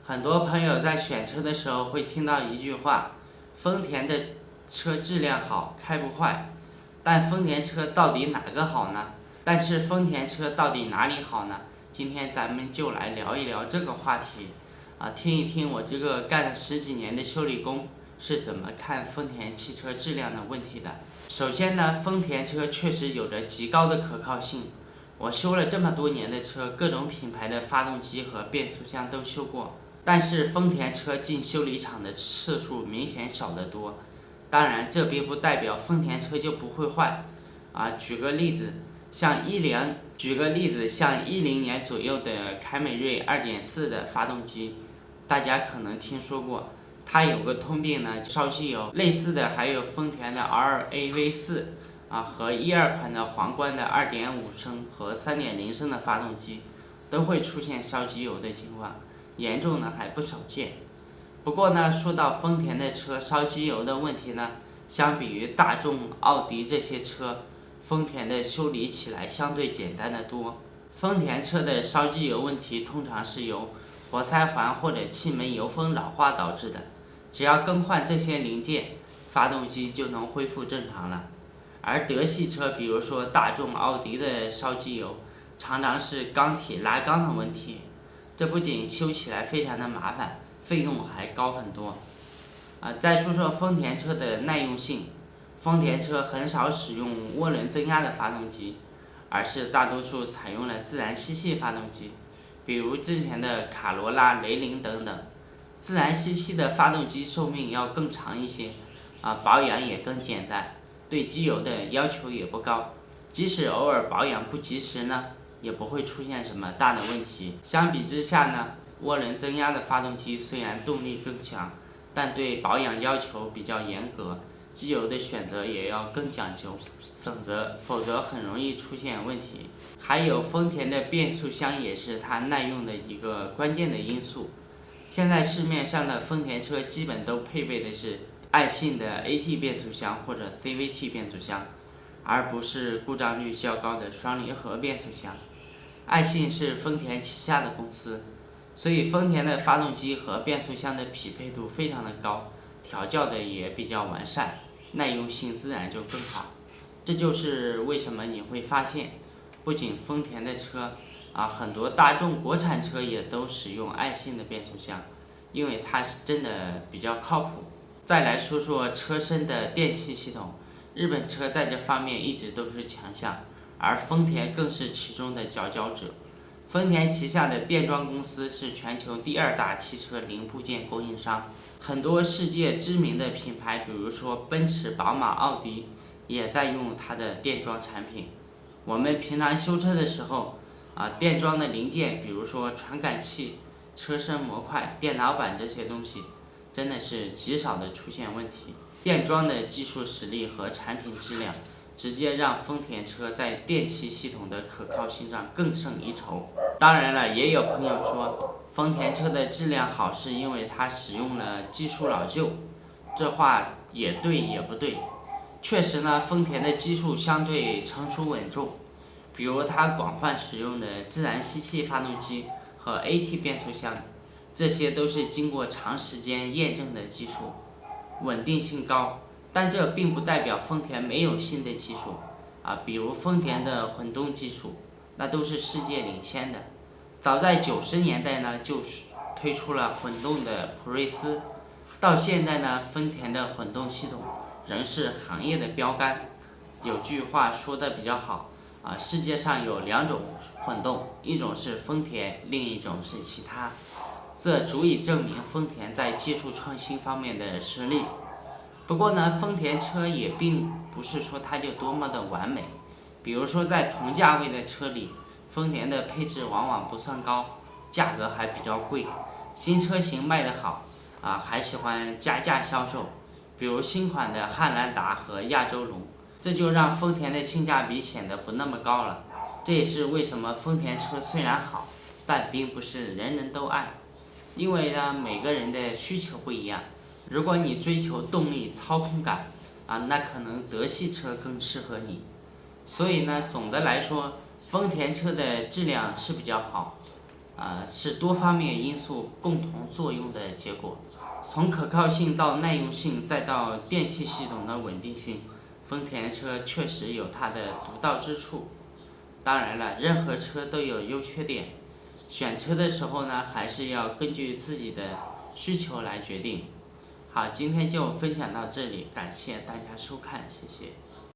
很多朋友在选车的时候会听到一句话：丰田的车质量好，开不坏。但丰田车到底哪个好呢？但是丰田车到底哪里好呢？今天咱们就来聊一聊这个话题，听一听我这个干了10几年的修理工是怎么看丰田汽车质量的问题的。首先呢，丰田车确实有着极高的可靠性。我修了这么多年的车，各种品牌的发动机和变速箱都修过。但是丰田车进修理厂的次数明显少得多，当然这并不代表丰田车就不会坏，举个例子，像10年左右的凯美瑞2.4的发动机，大家可能听说过，它有个通病呢，烧机油。类似的还有丰田的 RAV4和12款的皇冠的2.5升和3.0升的发动机，都会出现烧机油的情况。严重的还不少见。不过呢，说到丰田的车烧机油的问题呢，相比于大众、奥迪这些车，丰田的修理起来相对简单得多。丰田车的烧机油问题通常是由活塞环或者气门油封老化导致的，只要更换这些零件，发动机就能恢复正常了。而德系车，比如说大众、奥迪的烧机油，常常是缸体拉缸的问题。这不仅修起来非常的麻烦，费用还高很多。再说说丰田车的耐用性，丰田车很少使用涡轮增压的发动机，而是大多数采用了自然吸气发动机，比如之前的卡罗拉、雷凌等等。自然吸气的发动机寿命要更长一些，保养也更简单，对机油的要求也不高，即使偶尔保养不及时呢，也不会出现什么大的问题。相比之下呢，涡轮增压的发动机虽然动力更强，但对保养要求比较严格，机油的选择也要更讲究，否则很容易出现问题。还有丰田的变速箱也是它耐用的一个关键的因素。现在市面上的丰田车基本都配备的是爱信的 AT 变速箱或者 CVT 变速箱，而不是故障率较高的双离合变速箱。爱信是丰田旗下的公司，所以丰田的发动机和变速箱的匹配度非常的高，调教的也比较完善，耐用性自然就更好。这就是为什么你会发现，不仅丰田的车很多大众国产车也都使用爱信的变速箱，因为它是真的比较靠谱。再来说说车身的电气系统，日本车在这方面一直都是强项，而丰田更是其中的佼佼者。丰田旗下的电装公司是全球第2大汽车零部件供应商，很多世界知名的品牌，比如说奔驰、宝马、奥迪，也在用它的电装产品。我们平常修车的时候，电装的零件，比如说传感器、车身模块、电脑板这些东西，真的是极少的出现问题。电装的技术实力和产品质量，直接让丰田车在电气系统的可靠性上更胜一筹。当然了，也有朋友说丰田车的质量好是因为它使用了技术老旧，这话也对也不对。确实呢，丰田的技术相对成熟稳重，比如它广泛使用的自然吸气发动机和 AT 变速箱，这些都是经过长时间验证的技术，稳定性高。但这并不代表丰田没有新的技术，比如丰田的混动技术，那都是世界领先的。早在90年代呢，就推出了混动的普锐斯，到现在呢，丰田的混动系统仍是行业的标杆。有句话说的比较好，世界上有2种混动，一种是丰田，另一种是其他。这足以证明丰田在技术创新方面的实力。不过呢，丰田车也并不是说它就多么的完美，比如说在同价位的车里，丰田的配置往往不算高，价格还比较贵，新车型卖得好，还喜欢加价销售，比如新款的汉兰达和亚洲龙，这就让丰田的性价比显得不那么高了。这也是为什么丰田车虽然好，但并不是人人都爱，因为呢，每个人的需求不一样。如果你追求动力、操控感，那可能德系车更适合你。所以呢，总的来说，丰田车的质量是比较好，是多方面因素共同作用的结果。从可靠性到耐用性，再到电气系统的稳定性，丰田车确实有它的独到之处。当然了，任何车都有优缺点，选车的时候呢，还是要根据自己的需求来决定。好，今天就分享到这里，感谢大家收看，谢谢。